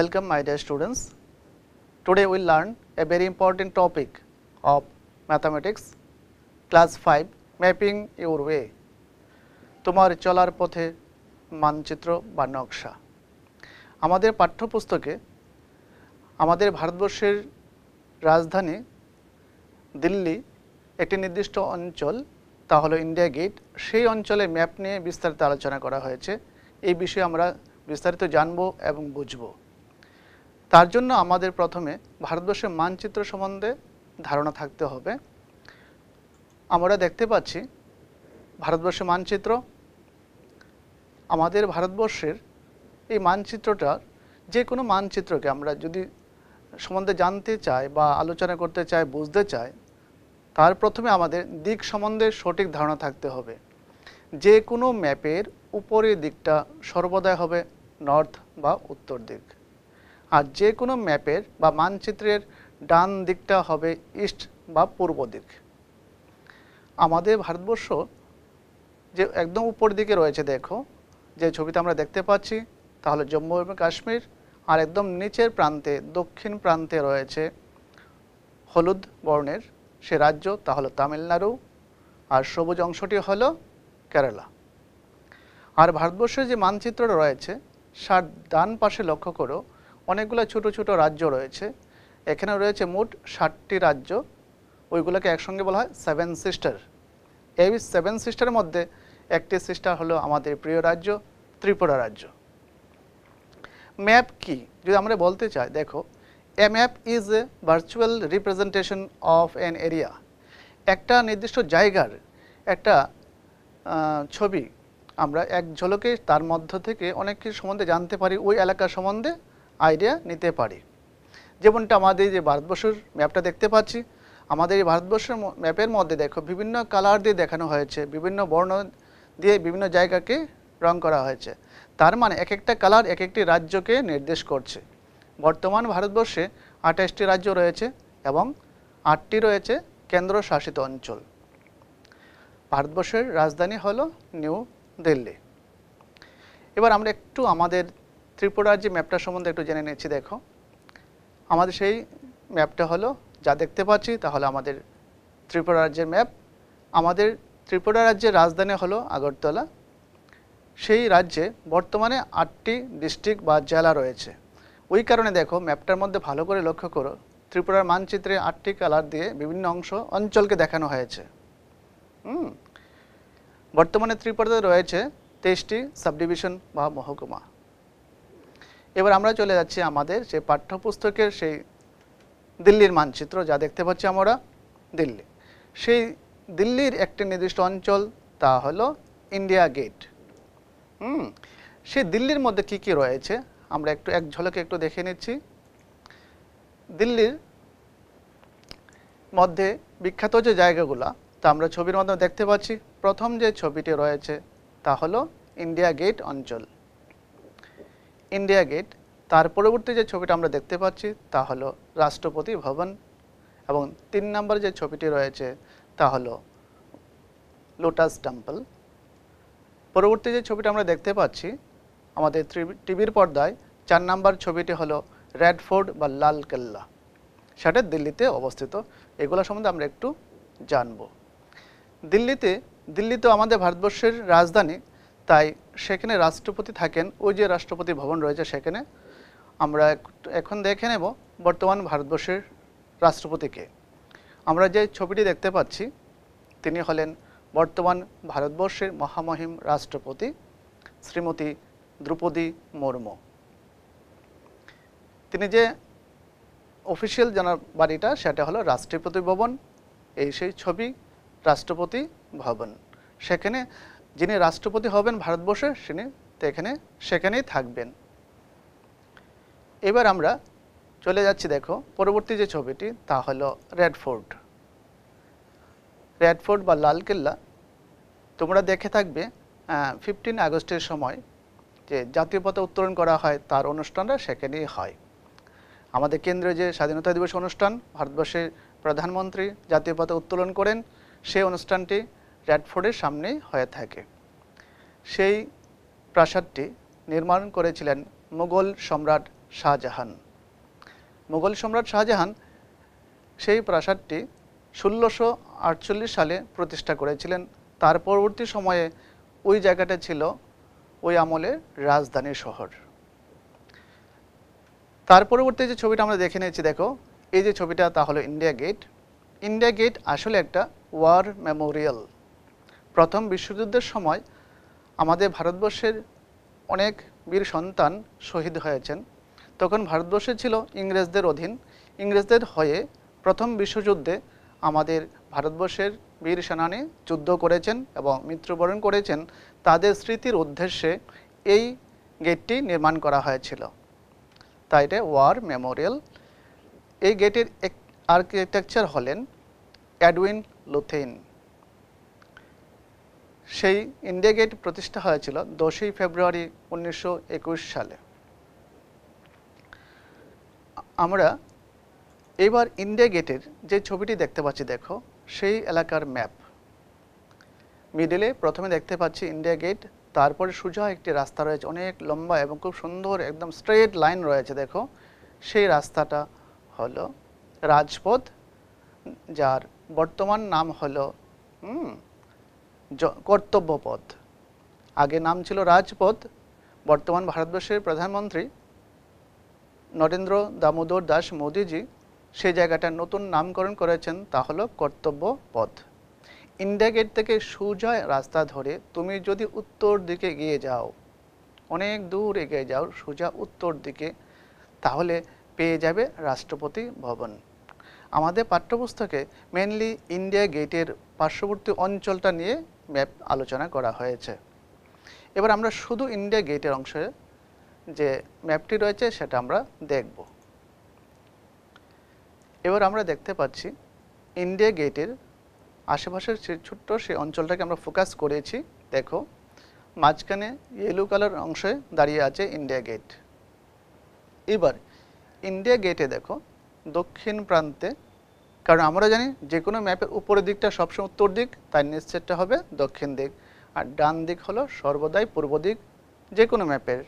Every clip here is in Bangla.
Welcome my dear students. Today we will learn a very important topic of mathematics class 5 mapping your way. তোমার চলার পথে মানচিত্র বা নকশা। আমাদের পাঠ্যপুস্তকে আমাদের ভারতবর্ষের রাজধানী দিল্লি একটি নির্দিষ্ট অঞ্চল তা হলো ইন্ডিয়া গেট, সেই অঞ্চলে ম্যাপ নিয়ে বিস্তারিত আলোচনা করা হয়েছে। এই বিষয়ে আমরা বিস্তারিত জানব এবং বুঝব। তার জন্য আমাদের প্রথমে ভারতবর্ষের মানচিত্র সম্বন্ধে ধারণা থাকতে হবে। আমরা দেখতে পাচ্ছি ভারতবর্ষের মানচিত্র। আমাদের ভারতবর্ষের এই মানচিত্রটা যে কোনো মানচিত্রকে আমরা যদি সম্বন্ধে জানতে চাই বা আলোচনা করতে চাই, বুঝতে চাই, তার প্রথমে আমাদের দিক সম্বন্ধে সঠিক ধারণা থাকতে হবে। যে কোনো ম্যাপের উপরের দিকটা সর্বদাই হবে নর্থ বা উত্তর দিক, আর যে কোনো ম্যাপের বা মানচিত্রের ডান দিকটা হবে ইস্ট বা পূর্ব দিক। আমাদের ভারতবর্ষ যে একদম উপর দিকে রয়েছে, দেখো যে ছবিতে আমরা দেখতে পাচ্ছি, তাহলে জম্মু এবং কাশ্মীর, আর একদম নিচের প্রান্তে দক্ষিণ প্রান্তে রয়েছে হলুদ বর্ণের সে রাজ্য, তা হলো তামিলনাড়ু, আর সবুজ অংশটি হলো কেরালা। আর ভারতবর্ষের যে মানচিত্রটা রয়েছে তার ডান পাশে লক্ষ্য করো অনেকগুলো ছোট ছোট রাজ্য রয়েছে। এখানে রয়েছে মোট 60টি রাজ্য, ওইগুলোকে একসঙ্গে বলা হয় 7 সিস্টার। এই 7 সিস্টারের মধ্যে একটি সিস্টার হলো আমাদের প্রিয় রাজ্য ত্রিপুরা রাজ্য। ম্যাপ কি যদি আমরা বলতে চাই, দেখো a map is a virtual representation of an area. একটা নির্দিষ্ট জায়গার একটা ছবি আমরা এক ঝলকে তার মধ্য থেকে অনেক কিছু সম্বন্ধে জানতে পারি, ওই এলাকার সম্বন্ধে আইডিয়া নিতে পারি। যেমনটা আমাদের যে ভারতবর্ষের ম্যাপটা দেখতে পাচ্ছি, আমাদের এই ভারতবর্ষের ম্যাপের মধ্যে দেখো বিভিন্ন কালার দিয়ে দেখানো হয়েছে, বিভিন্ন বর্ণ দিয়ে বিভিন্ন জায়গাকে রং করা হয়েছে। তার মানে এক একটা কালার এক একটি রাজ্যকে নির্দেশ করছে। বর্তমান ভারতবর্ষে 28টি রাজ্য রয়েছে এবং 8টি রয়েছে কেন্দ্রশাসিত অঞ্চল। ভারতবর্ষের রাজধানী হলো নিউ দিল্লি। এবার আমরা একটু আমাদের ত্রিপুরার যে ম্যাপটা সম্বন্ধে একটু জেনে নিচ্ছি। দেখো আমাদের সেই ম্যাপটা হলো যা দেখতে পাচ্ছি, তাহলে আমাদের ত্রিপুরা রাজ্যের ম্যাপ। আমাদের ত্রিপুরা রাজ্যের রাজধানী হলো আগরতলা। সেই রাজ্যে বর্তমানে 8টি ডিস্ট্রিক্ট বা জেলা রয়েছে। ওই কারণে দেখো ম্যাপটার মধ্যে ভালো করে লক্ষ্য করো, ত্রিপুরার মানচিত্রে 8টি কালার দিয়ে বিভিন্ন অঞ্চলকে দেখানো হয়েছে। বর্তমানে ত্রিপুরাতে রয়েছে 23টি সাবডিভিশন বা মহকুমা। এবার আমরা চলে যাচ্ছি আমাদের যে পাঠ্যপুস্তকের সেই দিল্লির মানচিত্র, যা দেখতে পাচ্ছি আমরা দিল্লি। সেই দিল্লির একটি নির্দিষ্ট অঞ্চল, তা হলো ইন্ডিয়া গেট। সেই দিল্লির মধ্যে কি কি রয়েছে আমরা একটু এক ঝলকে একটু দেখে নিচ্ছি। দিল্লির মধ্যে বিখ্যাত যে জায়গাগুলো তা আমরা ছবির মাধ্যমে দেখতে পাচ্ছি। প্রথম যে ছবিটি রয়েছে তা হলো ইন্ডিয়া গেট অঞ্চল, ইন্ডিয়া গেট। তার পরবর্তী যে ছবিটা আমরা দেখতে পাচ্ছি তা হলো রাষ্ট্রপতি ভবন, এবং 3 নম্বর যে ছবিটি রয়েছে তা হলো লোটাস টেম্পল। পরবর্তী যে ছবিটা আমরা দেখতে পাচ্ছি আমাদের টিভির পর্দায় 4 নম্বর ছবিটি হলো রেড ফোর্ট বা লাল কেল্লা, সেটা দিল্লিতে অবস্থিত। এগুলো সম্বন্ধে আমরা একটু জানব। দিল্লি তো আমাদের ভারতবর্ষের রাজধানী, তাই সেখানে রাষ্ট্রপতি থাকেন। ওই যে রাষ্ট্রপতি ভবন রয়েছে সেখানে আমরা এখন দেখে নেব বর্তমান ভারতবর্ষের রাষ্ট্রপতিকে। আমরা যে ছবিটি দেখতে পাচ্ছি তিনি হলেন বর্তমান ভারতবর্ষের মহামহিম রাষ্ট্রপতি শ্রীমতী দ্রৌপদী মুর্মু। তিনি যে অফিসিয়াল জানার বাড়িটা সেটা হলো রাষ্ট্রপতি ভবন। এই সেই ছবি রাষ্ট্রপতি ভবন। সেখানে যিনি রাষ্ট্রপতি হবেন ভারতবর্ষের তিনি সেখানেই থাকবেন। এবার আমরা চলে যাচ্ছি, দেখো পরবর্তী যে ছবিটি তা হলো রেড ফোর্ট। রেড ফোর্ট বা লাল কেল্লা তোমরা দেখে থাকবে 15 আগস্টের সময় যে জাতীয় পতাকা উত্তোলন করা হয়, তার অনুষ্ঠানটা সেখানেই হয়। আমাদের কেন্দ্রীয় যে স্বাধীনতা দিবস অনুষ্ঠান, ভারতবর্ষের প্রধানমন্ত্রী জাতীয় পতাকা উত্তোলন করেন, সেই অনুষ্ঠানটি রেড ফোর্টের সামনেই হয়ে থাকে। সেই প্রাসাদটি নির্মাণ করেছিলেন মুঘল সম্রাট শাহজাহান। মুঘল সম্রাট শাহজাহান সেই প্রাসাদটি ১৬৪৮ সালে প্রতিষ্ঠা করেছিলেন। তার পরবর্তী সময়ে ওই জায়গাটা ছিল ওই আমলের রাজধানী শহর। তার পরবর্তী যে ছবিটা আমরা দেখে নিয়েছি, দেখো এই যে ছবিটা, তা হলো ইন্ডিয়া গেট। ইন্ডিয়া গেট আসলে একটা ওয়ার মেমোরিয়াল। প্রথম বিশ্বযুদ্ধের সময় আমাদের ভারতবর্ষের অনেক বীর সন্তান শহীদ হয়েছেন। তখন ভারতবর্ষে ছিল ইংরেজদের অধীন। ইংরেজদের হয়ে প্রথম বিশ্বযুদ্ধে আমাদের ভারতবর্ষের বীর সেনানী যুদ্ধ করেছেন এবং মৃত্যুবরণ করেছেন। তাদের স্মৃতির উদ্দেশ্যে এই গেটটি নির্মাণ করা হয়েছিল, তাই এটা ওয়ার মেমোরিয়াল। এই গেটের আর্কিটেকচার হলেন এডউইন লুথেইন। সেই ইন্ডিয়া গেট প্রতিষ্ঠা হয়েছিল 10ই ফেব্রুয়ারি 1921 সালে। আমরা এবার ইন্ডিয়া গেটের যে ছবিটি দেখতে পাচ্ছি, দেখো সেই এলাকার ম্যাপ। মিডলে প্রথমে দেখতে পাচ্ছি ইন্ডিয়া গেট, তারপরে সোজা একটি রাস্তা রয়েছে, অনেক লম্বা এবং খুব সুন্দর একদম স্ট্রেট লাইন রয়েছে। দেখো সেই রাস্তাটা হলো রাজপথ, যার বর্তমান নাম হলো কর্তব্য পথ। আগে নাম ছিল রাজপথ। বর্তমান ভারতবর্ষের প্রধানমন্ত্রী নরেন্দ্র দামোদর দাস মোদিজি সেই জায়গাটার নতুন নামকরণ করেছেন, তা হলো কর্তব্য পথ। ইন্ডিয়া গেট থেকে সোজা রাস্তা ধরে তুমি যদি উত্তর দিকে এগিয়ে যাও, অনেক দূর এগিয়ে যাও সোজা উত্তর দিকে, তাহলে পেয়ে যাবে রাষ্ট্রপতি ভবন। আমাদের পাঠ্যপুস্তকে মেনলি ইন্ডিয়া গেটের পার্শ্ববর্তী অঞ্চলটা নিয়ে ম্যাপ আলোচনা করা হয়েছে। এবার আমরা শুধু ইন্ডিয়া গেটের অংশে যে ম্যাপটি রয়েছে সেটা আমরা দেখব। এবার আমরা দেখতে পাচ্ছি ইন্ডিয়া গেটের আশেপাশের ছোট্ট সেই অঞ্চলটাকে আমরা ফোকাস করেছি। দেখো মাঝখানে ইয়েলো কালার অংশে দাঁড়িয়ে আছে ইন্ডিয়া গেট। এবার ইন্ডিয়া গেটে দেখো দক্ষিণ প্রান্তে, কারণ আমরা জানি যে কোনো ম্যাপের উপরের দিকটা সবসময় উত্তর দিক, তাই নিচেরটা হবে দক্ষিণ দিক, আর ডান দিক হলো সর্বদাই পূর্ব দিক যে কোনো ম্যাপের,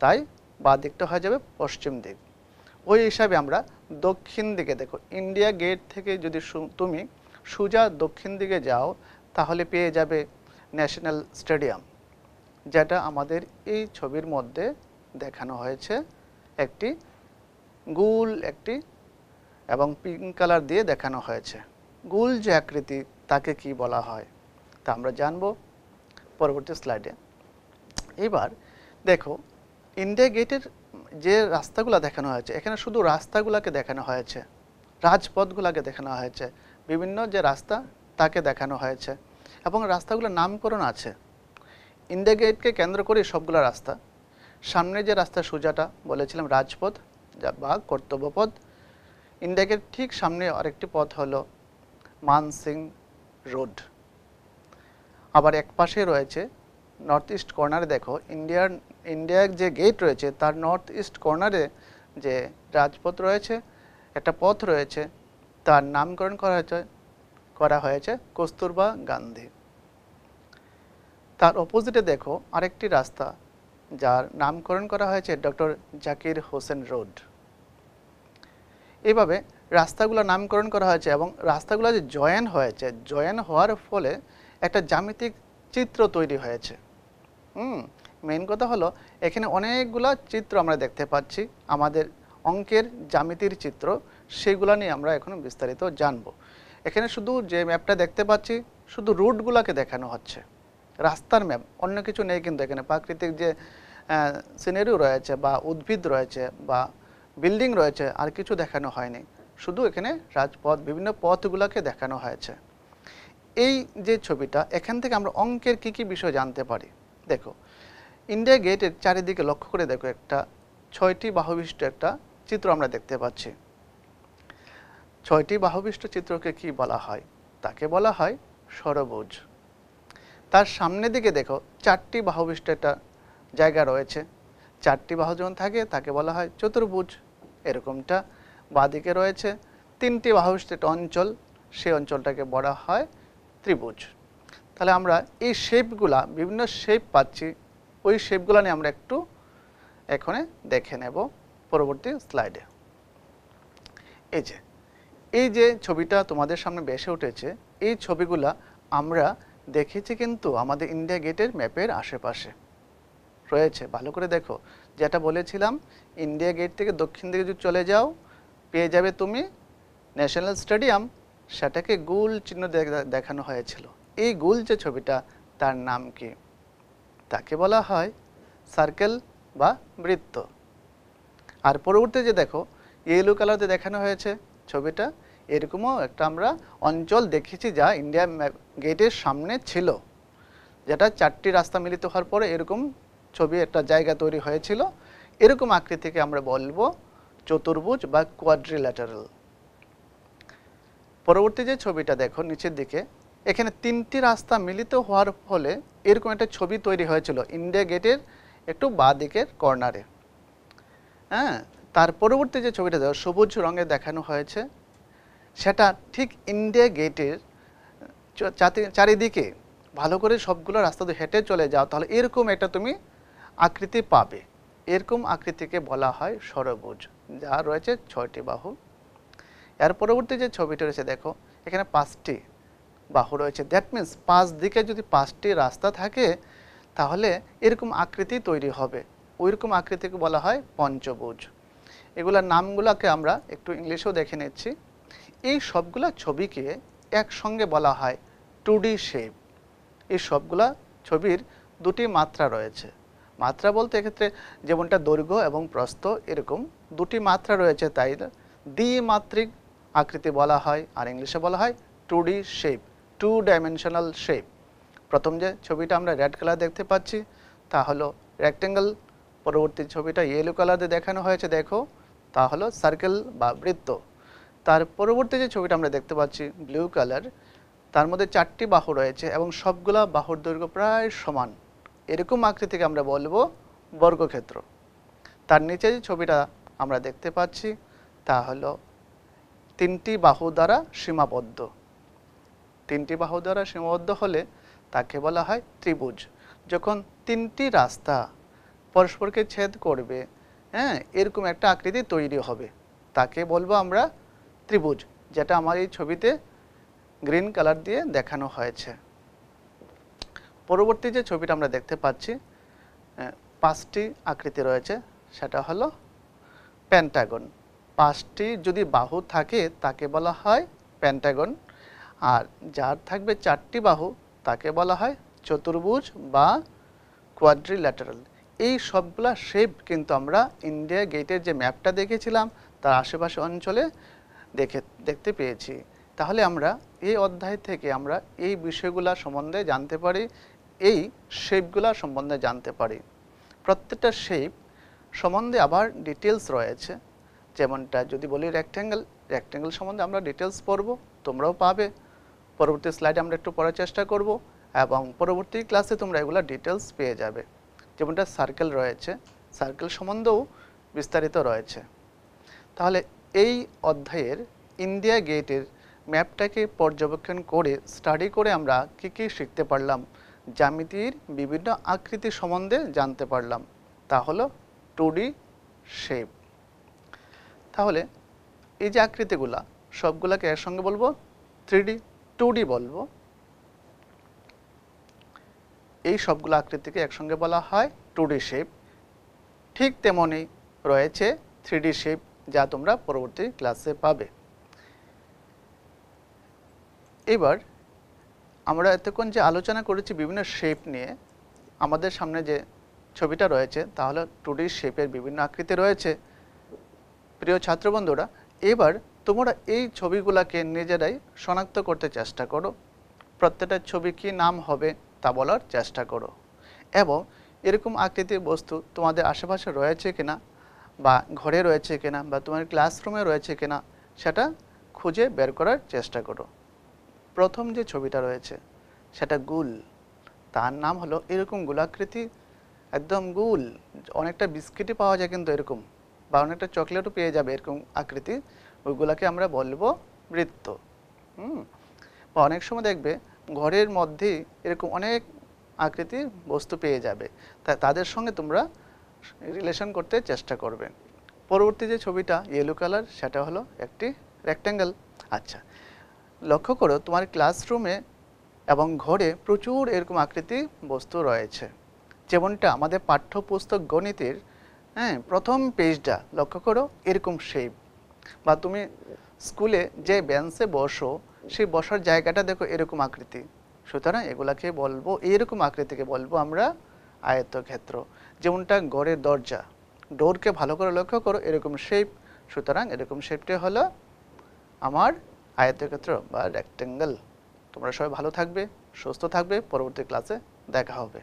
তাই বাঁ দিকটা হয়ে যাবে পশ্চিম দিক। ওই হিসাবে আমরা দক্ষিণ দিকে, দেখো ইন্ডিয়া গেট থেকে যদি তুমি সোজা দক্ষিণ দিকে যাও, তাহলে পেয়ে যাবে ন্যাশনাল স্টেডিয়াম, যেটা আমাদের এই ছবির মধ্যে দেখানো হয়েছে। একটি গোল একটি এবং পিঙ্ক কালার দিয়ে দেখানো হয়েছে। গোল যে আকৃতি তাকে কি বলা হয় তা আমরা জানব পরবর্তী স্লাইডে। এবার দেখো ইন্ডিয়া গেটের যে রাস্তাগুলো দেখানো হয়েছে, এখানে শুধু রাস্তাগুলোকে দেখানো হয়েছে, রাজপথগুলোকে দেখানো হয়েছে, বিভিন্ন যে রাস্তা তাকে দেখানো হয়েছে এবং রাস্তাগুলোর নামকরণ আছে। ইন্ডিয়া গেটকে কেন্দ্র করে সবগুলো রাস্তা। সামনে যে রাস্তা সোজাটা বলেছিলাম রাজপথ বা কর্তব্য পথ। ইন্ডিয়া গেট ঠিক সামনে আরেকটি পথ হলো মানসিং রোড। আবার এক পাশে রয়েছে নর্থ ইস্ট কর্নারে, দেখো ইন্ডিয়ার যে গেট রয়েছে তার নর্থ ইস্ট কর্নারে যে রাজপথ রয়েছে, একটা পথ রয়েছে, তার নামকরণ করা হয়েছে কস্তুরবা গান্ধী। তার অপোজিটে দেখো আরেকটি রাস্তা যার নামকরণ করা হয়েছে ডক্টর জাকির হোসেন রোড। এইভাবে রাস্তাগুলো নামকরণ করা হয়েছে এবং রাস্তাগুলো যে জয়েন হয়েছে, জয়েন হওয়ার ফলে একটা জ্যামিতিক চিত্র তৈরি হয়েছে। মেইন কথা হলো এখানে অনেকগুলো চিত্র আমরা দেখতে পাচ্ছি, আমাদের অঙ্কের জ্যামিতির চিত্র, সেগুলো নিয়ে আমরা এখন বিস্তারিত জানব। এখানে শুধু যে ম্যাপটা দেখতে পাচ্ছি শুধু রুটগুলোকে দেখানো হচ্ছে, রাস্তার ম্যাপ, অন্য কিছু নেই। কিন্তু এখানে প্রাকৃতিক যে সিনারিও রয়েছে বা উদ্ভিদ রয়েছে বা বিল্ডিং রয়েছে আর কিছু দেখানো হয়নি, শুধু এখানে রাজপথ বিভিন্ন পথগুলোকে দেখানো হয়েছে। এই যে ছবিটা, এখান থেকে আমরা অঙ্কের কী কী বিষয় জানতে পারি। দেখো ইন্ডিয়া গেটের চারিদিকে লক্ষ্য করে দেখো একটা 6টি বাহুবিশিষ্ট একটা চিত্র আমরা দেখতে পাচ্ছি। 6টি বাহুবিশিষ্ট চিত্রকে কি বলা হয়? তাকে বলা হয় ষড়ভুজ। তার সামনের দিকে দেখো 4টি বাহুবিশিষ্ট একটা জায়গা রয়েছে, 4টি বাহু যখন থাকে তাকে বলা হয় চতুর্ভুজ। এরকমটা বাঁদিকে রয়েছে 3টি বাহুবিশিষ্ট একটা অঞ্চল, সেই অঞ্চলটাকে বলা হয় ত্রিভুজ। তাহলে আমরা এই শেপগুলা, বিভিন্ন শেপ পাচ্ছি, ওই শেপগুলো নিয়ে আমরা একটু এখানে দেখে নেব। পরবর্তী স্লাইডে। এই যে ছবিটা তোমাদের সামনে ভেসে উঠেছে, এই ছবিগুলা আমরা দেখেছি কিন্তু আমাদের ইন্ডিয়া গেটের ম্যাপের আশেপাশে রয়েছে। ভালো করে দেখো, যেটা বলেছিলাম ইন্ডিয়া গেট থেকে দক্ষিণ দিকে যদি চলে যাও পেয়ে যাবে তুমি ন্যাশনাল স্টেডিয়াম, সেটাকে গোল চিহ্ন দেখানো হয়েছিল। এই গোল যে ছবিটা তার নাম কি? তাকে বলা হয় সার্কেল বা বৃত্ত। আর পরবর্তী যে দেখো ইয়েলো কালারে দেখানো হয়েছে ছবিটা, এরকমও একটা আমরা অঞ্চল দেখেছি যা ইন্ডিয়া গেটের সামনে ছিল, যেটা 4টি রাস্তা মিলিত হওয়ার পরে এরকম ছবি একটা জায়গা তৈরি হয়েছিল। এরকম আকৃতিকে আমরা বলবো চতুর্ভুজ বা কোয়াড্রিল্যাটারাল। পরবর্তী যে ছবিটা দেখো নিচের দিকে, এখানে 3টি রাস্তা মিলিত হওয়ার ফলে এরকম একটা ছবি তৈরি হয়েছিল ইন্ডিয়া গেটের একটু বাঁ দিকের কর্নারে। হ্যাঁ, তার পরবর্তী যে ছবিটা দেখো সবুজ রঙে দেখানো হয়েছে, সেটা ঠিক ইন্ডিয়া গেটের চারিদিকে ভালো করে সবগুলো রাস্তা দিয়ে হেঁটে চলে যাও, তাহলে এরকম একটা তুমি আকৃতি পাবে। এরকম আকৃতিকে বলা হয় ষড়ভুজ, যা রয়েছে 6টি বাহু। এর পরবর্তী যে ছবিটা রয়েছে দেখো, এখানে 5টি বাহু রয়েছে। দ্যাট মিন্স 5 দিকে যদি 5টি রাস্তা থাকে তাহলে এরকম আকৃতি তৈরি হবে। ওইরকম আকৃতিকে বলা হয় পঞ্চভুজ। এগুলোর নামগুলোকে আমরা একটু ইংলিশেও দেখে নিচ্ছি। এই সবগুলা ছবিকে একসঙ্গে বলা হয় 2D শেপ। এই সবগুলা ছবির 2টি মাত্রা রয়েছে। মাত্রা বলতে এক্ষেত্রে যেমনটা দৈর্ঘ্য এবং প্রস্থ, এরকম 2টি মাত্রা রয়েছে, তাই দ্বিমাত্রিক আকৃতি বলা হয়। আর ইংলিশে বলা হয় 2D শেপ, 2 ডাইমেনশনাল শেপ। প্রথম যে ছবিটা আমরা রেড কালার দেখতে পাচ্ছি তা হলো রেক্টেঙ্গেল। পরবর্তী ছবিটা ইয়েলো কালারে দেখানো হয়েছে দেখো, তা হলো সার্কেল বা বৃত্ত। তার পরবর্তী যে ছবিটা আমরা দেখতে পাচ্ছি ব্লু কালার, তার মধ্যে 4টি বাহু রয়েছে এবং সবগুলা বাহুর দৈর্ঘ্য প্রায় সমান। এরকম আকৃতিকে আমরা বলবো বর্গক্ষেত্র। তার নিচে যে ছবিটা আমরা দেখতে পাচ্ছি তা হলো 3টি বাহু দ্বারা সীমাবদ্ধ। 3টি বাহু দ্বারা সীমাবদ্ধ হলে তাকে বলা হয় ত্রিভুজ। যখন 3টি রাস্তা পরস্পরকে ছেদ করবে, হ্যাঁ, এরকম একটা আকৃতি তৈরি হবে, তাকে বলবো আমরা ত্রিভুজ, যেটা আমার এই ছবিতে গ্রিন কালার দিয়ে দেখানো হয়েছে। পরবর্তী যে ছবিটা আমরা দেখতে পাচ্ছি 5টি আকৃতি রয়েছে, সেটা হলো পেন্টাগন। 5টি যদি বাহু থাকে তাকে বলা হয় পেন্টাগন, আর যার থাকবে 4টি বাহু তাকে বলা হয় চতুর্ভুজ বা কোয়াড্রিল্যাটারাল। এই সবগুলা শেপ কিন্তু আমরা ইন্ডিয়া গেটের যে ম্যাপটা দেখেছিলাম তার আশেপাশে অঞ্চলে দেখতে পেয়েছি। তাহলে আমরা এই অধ্যায় থেকে আমরা এই বিষয়গুলা সম্বন্ধে জানতে পারি, এই শেপগুলা সম্বন্ধে জানতে পারি। প্রত্যেকটা শেপ সম্বন্ধে আবার ডিটেলস রয়েছে। যেমনটা যদি বলি রেক্টেঙ্গেল সম্বন্ধে আমরা ডিটেলস পড়ব, তোমরাও পাবে। পরবর্তী স্লাইডে আমরা একটু পড়ার চেষ্টা করব এবং পরবর্তী ক্লাসে তোমরা এগুলো ডিটেলস পেয়ে যাবে। যেমনটা সার্কেল রয়েছে, সার্কেল সম্বন্ধেও বিস্তারিত রয়েছে। তাহলে এই অধ্যায়ের ইন্ডিয়া গেটের ম্যাপটাকে পর্যবেক্ষণ করে স্টাডি করে আমরা কী শিখতে পারলাম? জ্যামিতির বিভিন্ন আকৃতি সম্বন্ধে জানতে পারলাম, তা হলো 2D শেপ। তাহলে এই যে আকৃতিগুলা সবগুলাকে এর সঙ্গে বলবো 3D, 2D বলবো। এই সবগুলো আকৃতিকে একসঙ্গে বলা হয় 2D শেপ। ঠিক তেমনই রয়েছে 3D শেপ, যা তোমরা পরবর্তী ক্লাসে পাবে। এবার আমরা এতক্ষণ যে আলোচনা করেছি বিভিন্ন শেপ নিয়ে, আমাদের সামনে যে ছবিটা রয়েছে তাহলে 2D শেপের বিভিন্ন আকৃতি রয়েছে। প্রিয় ছাত্রবন্ধুরা, এবার তোমরা এই ছবিগুলোকে নিজেরাই শনাক্ত করতে চেষ্টা করো। প্রত্যেকটা ছবি কী নাম হবে তা বলার চেষ্টা করো, এবং এরকম আকৃতির বস্তু তোমাদের আশেপাশে রয়েছে কিনা, বা ঘরে রয়েছে কিনা, বা তোমার ক্লাসরুমে রয়েছে কিনা সেটা খুঁজে বের করার চেষ্টা করো। প্রথম যে ছবিটা রয়েছে সেটা গোল, তার নাম হলো এরকম গোলাকৃতি, একদম গোল। অনেকটা বিস্কিটই পাওয়া যায় কিন্তু এরকম, বা অনেকটা চকলেটও পেয়ে যাবে এরকম আকৃতি, ওইগুলাকে আমরা বলবো বৃত্ত। বা অনেক সময় দেখবে ঘরের মধ্যেই এরকম অনেক আকৃতির বস্তু পেয়ে যাবে, তাই তাদের সঙ্গে তোমরা রিলেশন করতে চেষ্টা করবে। পরবর্তী যে ছবিটা ইয়েলো কালার সেটা হলো একটি রেক্ট্যাঙ্গেল। আচ্ছা, লক্ষ্য করো তোমার ক্লাসরুমে এবং ঘরে প্রচুর এরকম আকৃতি বস্তু রয়েছে, যেমনটা আমাদের পাঠ্যপুস্তক গণিতের প্রথম পেজটা লক্ষ্য করো এরকম শেপ, বা তুমি স্কুলে যে বেঞ্চে বসো সেই বসার জায়গাটা দেখো এরকম আকৃতি। সুতরাং এগুলাকে বলবো, এইরকম আকৃতিকে বলবো আমরা আয়তক্ষেত্র। যেমনটা ঘরের দরজা, ডোরকে ভালো করে লক্ষ্য করো এরকম শেপ, সুতরাং এরকম শেপটা হলো আমার আয়তক্ষেত্র বা রেক্ট্যাঙ্গেল। তোমরা সবাই ভালো থাকবে, সুস্থ থাকবে, পরবর্তী ক্লাসে দেখা হবে।